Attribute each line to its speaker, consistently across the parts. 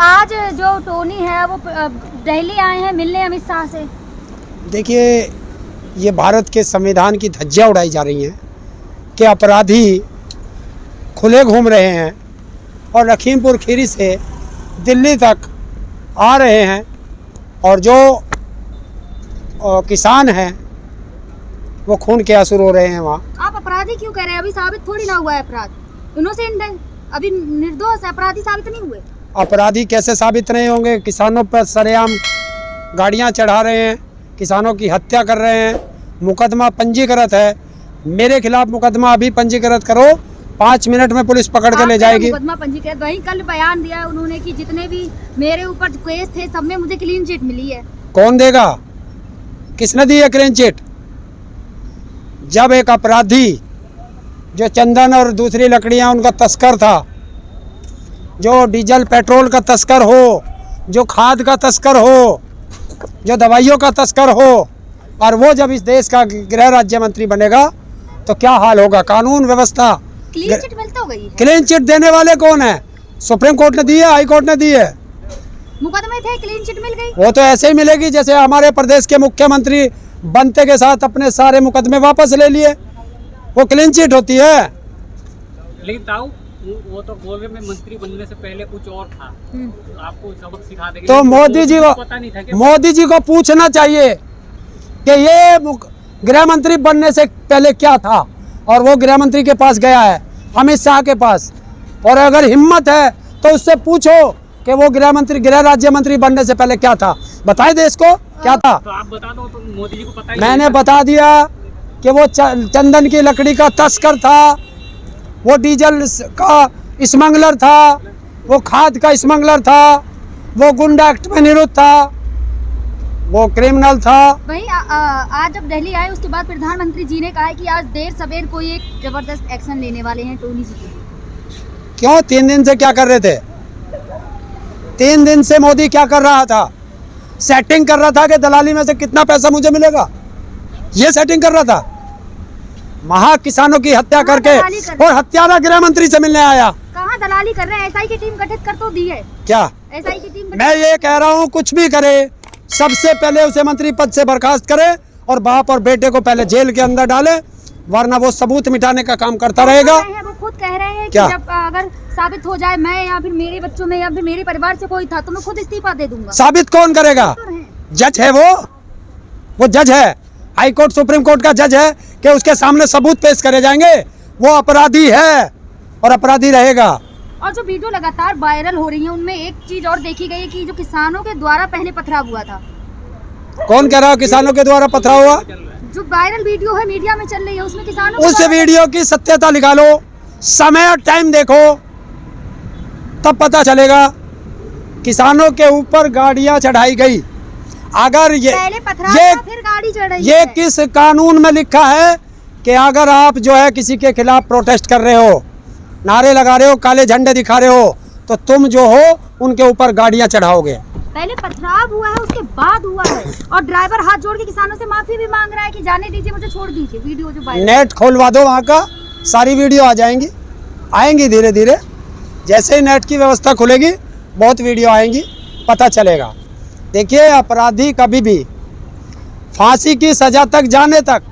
Speaker 1: आज जो टोनी है वो दिल्ली आए हैं मिलने अमित शाह से।
Speaker 2: देखिए, ये भारत के संविधान की धज्जियां उड़ाई जा रही हैं कि अपराधी खुले घूम रहे हैं और लखीमपुर खीरी से दिल्ली तक आ रहे हैं और जो किसान हैं वो खून के आंसू रो रहे हैं वहाँ।
Speaker 1: आप अपराधी क्यों कह रहे हैं? अभी साबित थोड़ी ना हुआ है अपराध, इनोसेंट है, अभी निर्दोष है, अपराधी साबित नहीं हुए।
Speaker 2: अपराधी कैसे साबित नहीं होंगे? किसानों पर सरेआम गाड़ियाँ चढ़ा रहे हैं, किसानों की हत्या कर रहे हैं, मुकदमा पंजीकृत है। मेरे खिलाफ मुकदमा अभी पंजीकृत करो, 5 मिनट में पुलिस पकड़ के ले जाएगी।
Speaker 1: मुकदमा पंजीकृत, वही कल बयान दिया उन्होंने कि जितने भी मेरे ऊपर केस थे सब में मुझे क्लीन चिट मिली है।
Speaker 2: कौन देगा? किसने दी है क्लीन चिट? जब एक अपराधी जो चंदन और दूसरी लकड़ियां उनका तस्कर था, जो डीजल पेट्रोल का तस्कर हो, जो खाद का तस्कर हो, जो दवाइयों का तस्कर हो, और वो जब इस देश का गृह राज्य मंत्री बनेगा तो क्या हाल होगा? कानून व्यवस्था।
Speaker 1: क्लीन चिट मिलता होगा ये?
Speaker 2: क्लीन चिट देने वाले कौन है? सुप्रीम कोर्ट ने दी है, हाई कोर्ट ने दी है।
Speaker 1: मुकदमे थे, क्लीन चिट मिल गई।
Speaker 2: वो तो ऐसे ही मिलेगी जैसे हमारे प्रदेश के मुख्यमंत्री बनते के साथ अपने सारे मुकदमे वापस ले लिए, वो क्लीन चिट होती है।
Speaker 3: लेकिन ताऊ वो तो बोल रहे मैं मंत्री बनने से पहले कुछ और था, आपको सबक सिखा देंगे।
Speaker 2: तो मोदी जी को
Speaker 3: पता नहीं था कि
Speaker 2: मोदी जी को पूछना चाहिए कि ये गृह मंत्री बनने से पहले क्या था, और वो गृह मंत्री के पास गया है, अमित शाह के पास, और अगर हिम्मत है तो उससे पूछो कि वो गृह राज्य मंत्री बनने से पहले क्या था, बताए देश को क्या था।
Speaker 3: तो आप बता दो, तो मोदी जी को पता ही
Speaker 2: मैंने बता दिया कि वो चंदन की लकड़ी का तस्कर था, वो डीजल का स्मगलर था, वो खाद का स्मगलर था, वो गुंडा एक्ट में निरुद्ध था, वो क्रिमिनल था।
Speaker 1: वही आज जब दिल्ली आए उसके बाद प्रधानमंत्री जी ने कहा है कि आज देर सवेर कोई एक जबरदस्त एक्शन लेने वाले हैं टोनी जी के।
Speaker 2: क्यों? 3 दिन से क्या कर रहे थे? 3 दिन से मोदी क्या कर रहा था? सेटिंग कर रहा था कि दलाली में से कितना पैसा मुझे मिलेगा, ये सेटिंग कर रहा था। महा किसानों की हत्या करके और हत्यारा गृह मंत्री से मिलने आया।
Speaker 1: कहाँ दलाली कर रहे हैं? एसआई की टीम गठित कर तो दी है।
Speaker 2: क्या
Speaker 1: एसआई की टीम?
Speaker 2: मैं ये कह रहा हूँ, कुछ भी करे सबसे पहले उसे मंत्री पद से बर्खास्त करे और बाप और बेटे को पहले जेल के अंदर डाले, वरना वो सबूत मिटाने का काम करता रहेगा।
Speaker 1: वो खुद कह रहे हैं कि
Speaker 2: क्या?
Speaker 1: जब अगर साबित हो जाए मैं या फिर मेरे बच्चों में या फिर मेरे परिवार से कोई था तो मैं खुद इस्तीफा दे दूंगा।
Speaker 2: साबित कौन करेगा? जज है वो जज है, हाई कोर्ट सुप्रीम कोर्ट का जज है कि उसके सामने सबूत पेश करे जाएंगे। वो अपराधी है और अपराधी रहेगा।
Speaker 1: और जो वीडियो लगातार वायरल हो रही है उनमें एक चीज और देखी गई है कि जो किसानों के द्वारा पहले पथराव हुआ था।
Speaker 2: कौन कह रहा है किसानों के द्वारा पथराव हुआ?
Speaker 1: जो वायरल वीडियो है मीडिया में चल रही है उसमें किसानों
Speaker 2: उस वीडियो की सत्यता निकालो, समय और टाइम देखो, तब पता चलेगा। किसानों के ऊपर गाड़ियां चढ़ाई गई। अगर ये
Speaker 1: फिर गाड़ी चढ़ाई
Speaker 2: ये किस कानून में लिखा है कि अगर आप जो है किसी के खिलाफ प्रोटेस्ट कर रहे हो, नारे लगा रहे हो, काले झंडे दिखा रहे हो, तो तुम जो हो उनके ऊपर गाड़ियां चढ़ाओगे।
Speaker 1: पहले पथराव हुआ है, उसके बाद हुआ है, और ड्राइवर हाथ जोड़ के किसानों से माफी भी मांग रहा है कि जाने दीजिए, मुझे छोड़ दीजिए। वीडियो जो
Speaker 2: नेट खोलवा दो, वहाँ का सारी वीडियो आ जाएंगी, आएंगी धीरे धीरे। जैसे ही नेट की व्यवस्था खुलेगी बहुत वीडियो आएंगी, पता चलेगा। देखिए, अपराधी कभी भी फांसी की सजा तक जाने तक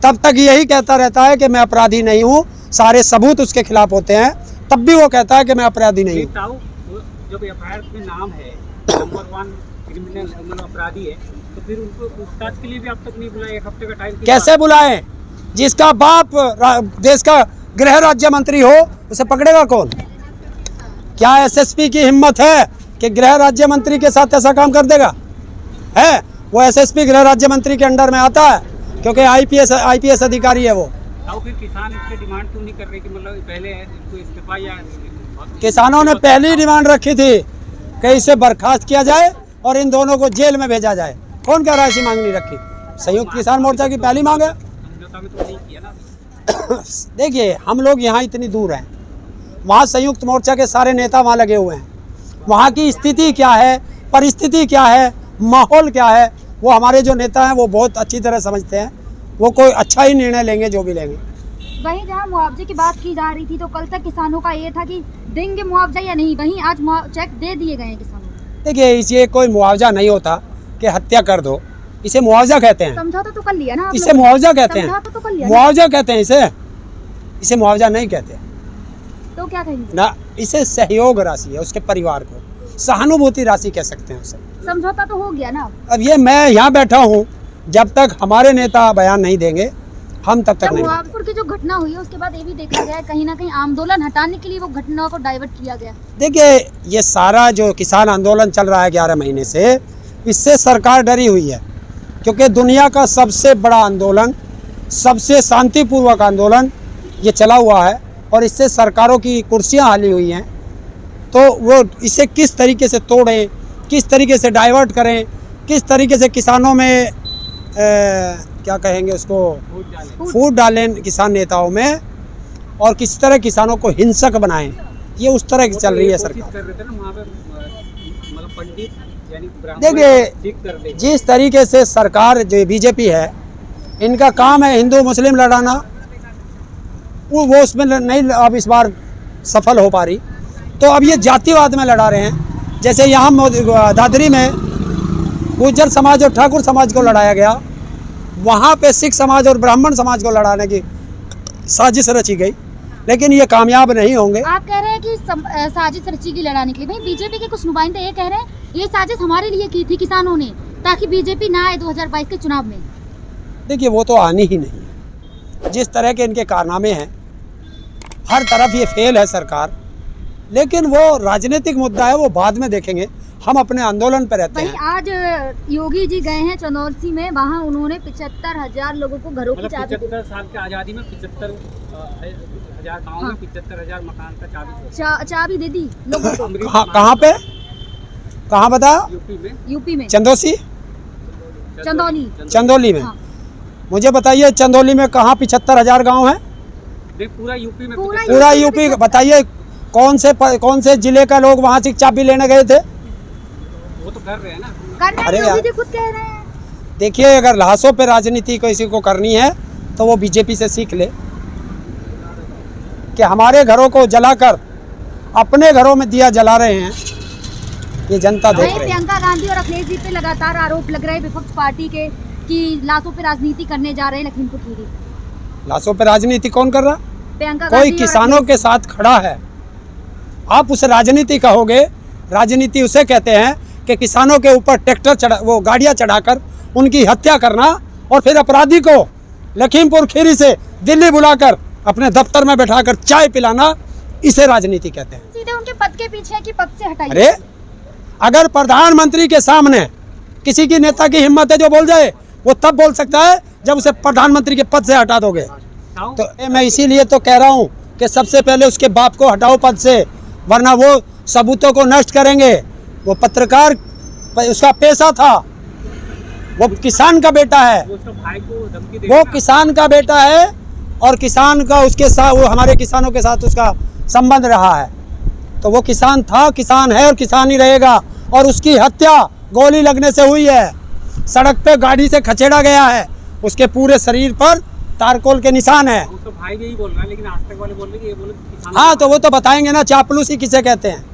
Speaker 2: तब तक यही कहता रहता है कि मैं अपराधी नहीं हूँ, सारे सबूत उसके खिलाफ होते हैं, तब भी वो कहता है कि मैं अपराधी नहीं हूँ।
Speaker 3: जब एफआईआर में नाम है नंबर 1 क्रिमिनल अपराधी है, तो फिर उनको पूछताछ के लिए भी अब तक नहीं बुलाया? 1 हफ्ते का टाइम
Speaker 2: कैसे बुलाएं? जिसका बाप देश का गृह राज्य मंत्री हो उसे पकड़ेगा कौन? क्या एसएसपी की हिम्मत है कि गृह राज्य मंत्री के साथ ऐसा काम कर देगा? है वो एसएसपी गृह राज्य मंत्री के अंडर में आता है क्योंकि आईपीएस अधिकारी है वो।
Speaker 3: तो फिर किसान इसकी डिमांड क्यों नहीं कर रहे कि मतलब पहले इनको इस्तीफा या?
Speaker 2: किसानों ने पहली डिमांड रखी थी कि इसे बर्खास्त किया जाए और इन दोनों को जेल में भेजा जाए। कौन कह रहा है ऐसी मांग नहीं रखी? संयुक्त किसान मोर्चा की पहली मांग है। देखिए, हम लोग यहाँ इतनी दूर हैं, वहाँ संयुक्त मोर्चा के सारे नेता वहाँ लगे हुए हैं। वहाँ की स्थिति क्या है, परिस्थिति क्या है, माहौल क्या है, वो हमारे जो नेता हैं वो बहुत अच्छी तरह समझते हैं। वो कोई अच्छा ही निर्णय लेंगे जो भी लेंगे।
Speaker 1: वहीं जहाँ मुआवजे की बात की जा रही थी तो कल तक किसानों का ये था कि देंगे मुआवजा या नहीं, वहीं आज चेक दे दिए गए हैं किसानों को।
Speaker 2: देखिए, इसे कोई मुआवजा नहीं होता कि हत्या कर दो, इसे मुआवजा कहते हैं।
Speaker 1: समझौता तो कर लिया ना आप
Speaker 2: इसे
Speaker 1: लोगों ने?
Speaker 2: मुआवजा कहते हैं।
Speaker 1: समझौता तो कर लिया ना?
Speaker 2: मुआवजा कहते हैं इसे मुआवजा नहीं कहते
Speaker 1: तो क्या कहेंगे?
Speaker 2: ना, इसे सहयोग राशि है उसके परिवार को, सहानुभूति राशि कह सकते हैं उसे।
Speaker 1: समझौता तो हो गया ना।
Speaker 2: अब ये मैं यहाँ बैठा हूँ, जब तक हमारे नेता बयान नहीं देंगे हम तब तक
Speaker 1: जब
Speaker 2: नहीं।
Speaker 1: मुआवजपुर की जो घटना हुई है उसके बाद ये भी देखा गया है कहीं ना कहीं आंदोलन हटाने के लिए वो घटना को डाइवर्ट किया गया।
Speaker 2: देखिए, ये सारा जो किसान आंदोलन चल रहा है 11 महीने से, इससे सरकार डरी हुई है, क्योंकि दुनिया का सबसे बड़ा आंदोलन, सबसे शांतिपूर्वक आंदोलन ये चला हुआ है और इससे सरकारों की कुर्सियां हाली हुई हैं। तो वो इसे किस तरीके से तोड़ें, किस तरीके से डाइवर्ट करें, किस तरीके से किसानों में क्या कहेंगे उसको, फूट डालें किसान नेताओं में, और किस तरह किसानों को हिंसक बनाएं, ये उस तरह की चल रही है सरकार। देखिए, जिस तरीके से सरकार जो बीजेपी है, इनका काम है हिंदू मुस्लिम लड़ाना, वो उसमें नहीं अब इस बार सफल हो पा रही, तो अब ये जातिवाद में लड़ा रहे हैं। जैसे यहाँ दादरी में गुर्जर समाज और ठाकुर समाज को लड़ाया गया, वहाँ पे सिख समाज और ब्राह्मण समाज को लड़ाने की साजिश रची गई, लेकिन ये कामयाब नहीं होंगे।
Speaker 1: आप कह रहे हैं कि साजिश रची की लड़ाने के लिए, भाई बीजेपी के कुछ नुमाइंदे ये कह रहे हैं ये साजिश हमारे लिए की थी किसानों ने, ताकि बीजेपी ना आए 2022 के चुनाव में।
Speaker 2: देखिए, वो तो आनी ही नहीं है। जिस तरह के इनके कारनामे हैं, हर तरफ ये फेल है सरकार, लेकिन वो राजनीतिक मुद्दा है, वो बाद में देखेंगे, हम अपने आंदोलन पर रहते हैं।
Speaker 1: आज योगी जी गए हैं चंदौसी में, वहाँ उन्होंने 75,000 लोगों को घरों की चाबी
Speaker 3: 75 साल की आज़ादी में 75,000 गाँव में 75,000 मकान का
Speaker 1: चाबी दे दी लोगों को।
Speaker 2: कहाँ पे, कहाँ बता?
Speaker 1: यूपी में
Speaker 2: चंदौसी, चंदौली में।
Speaker 1: हाँ।
Speaker 2: मुझे बताइए, चंदौली में कहाँ 75,000 गाँव है?
Speaker 3: पूरा यूपी में,
Speaker 2: पूरा यूपी। बताइए कौन से जिले का लोग वहाँ से चाबी लेने गए थे?
Speaker 3: वो तो कर रहे हैं ना।
Speaker 1: अरे यार, खुद कह रहे हैं।
Speaker 2: देखिए, अगर लाशों पे राजनीति किसी को करनी है तो वो बीजेपी से सीख ले कि हमारे घरों को जलाकर अपने घरों में दिया जला रहे हैं, ये जनता देख रही है।
Speaker 1: प्रियंका गांधी और अखिलेश जी पे लगातार आरोप लग रहे हैं विपक्ष पार्टी के कि लाशों पे राजनीति करने जा रहे हैं लखीमपुर खीरी।
Speaker 2: लाशों पे राजनीति कौन कर रहा?
Speaker 1: प्रियंका
Speaker 2: कोई किसानों के साथ खड़ा है, आप उसे राजनीति कहोगे? राजनीति उसे कहते हैं कि किसानों के ऊपर ट्रैक्टर वो गाड़ियां चढ़ाकर उनकी हत्या करना और फिर अपराधी को लखीमपुर खीरी से दिल्ली बुलाकर अपने दफ्तर में बैठाकर चाय पिलाना, इसे राजनीति कहते हैं।
Speaker 1: सीधे उनके पद के पीछे कि पद से हटाइए।
Speaker 2: अरे, अगर प्रधानमंत्री के सामने किसी की नेता की हिम्मत है जो बोल जाए, वो तब बोल सकता है जब उसे प्रधानमंत्री के पद से हटा दोगे। तो मैं इसीलिए तो कह रहा हूँ कि सबसे पहले उसके बाप को हटाओ पद से, वरना वो सबूतों को नष्ट करेंगे। वो पत्रकार, उसका पेशा था, वो किसान का बेटा है, वो किसान का बेटा है और किसान का उसके साथ, वो हमारे किसानों के साथ उसका संबंध रहा है। तो वो किसान था, किसान है और किसान ही रहेगा। और उसकी हत्या गोली लगने से हुई है, सड़क पे गाड़ी से खचेड़ा गया है, उसके पूरे शरीर पर तारकोल के निशान है।
Speaker 3: तो भाई यही बोल रहा है, लेकिन आज तक वाले बोल रहे हैं कि ये बोले किसान।
Speaker 2: हाँ, तो वो तो बताएंगे ना चापलूसी किसे कहते हैं।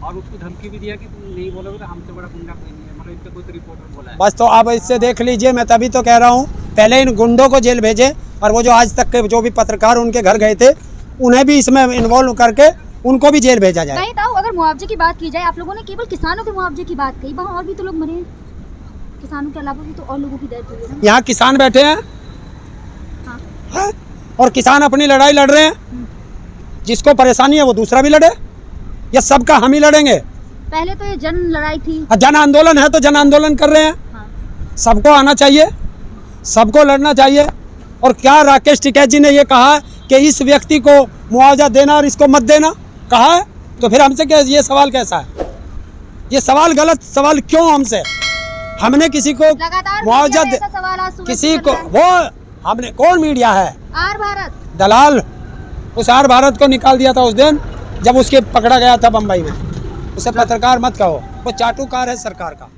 Speaker 3: और उसको धमकी भी दिया कि तुम नहीं बोलोगे तो हमसे बड़ा गुंडा कोई नहीं है, मतलब इसका कोई तो रिपोर्टर बोला है।
Speaker 2: बस तो आप इससे देख लीजिए, मैं तभी तो कह रहा हूँ पहले इन गुंडों को जेल भेजे, और वो जो आज तक के जो भी पत्रकार उनके घर गए थे उन्हें भी इसमें इन्वॉल्व करके उनको भी जेल भेजा जाए।
Speaker 1: नहीं तो अगर मुआवजे की बात की जाए, आप लोगों ने केवल किसानों के मुआवजे की बात कही, वहाँ और भी तो लोग मरे हैं, किसानों के अलावा भी तो और लोगों की डेथ हुई है।
Speaker 2: यहाँ किसान बैठे हैं,
Speaker 1: हाँ।
Speaker 2: है? और किसान अपनी लड़ाई लड़ रहे हैं, जिसको परेशानी है वो दूसरा भी लड़े, या सबका हम ही लड़ेंगे?
Speaker 1: पहले तो ये जन लड़ाई थी,
Speaker 2: जन आंदोलन है तो जन आंदोलन कर रहे हैं।
Speaker 1: हाँ।
Speaker 2: सबको आना चाहिए, सबको लड़ना चाहिए। और क्या राकेश टिकैत जी ने ये कहा कि इस व्यक्ति को मुआवजा देना और इसको मत देना कहा है, तो फिर हमसे क्या ये सवाल कैसा है? ये सवाल गलत सवाल क्यों हमसे? हमने किसी को मुआवजा किसी को, वो हमने, कौन मीडिया है?
Speaker 1: आर भारत
Speaker 2: दलाल, उस आर भारत को निकाल दिया था उस दिन जब उसके पकड़ा गया था बम्बई में। उसे पत्रकार मत कहो, वो चाटुकार है सरकार का।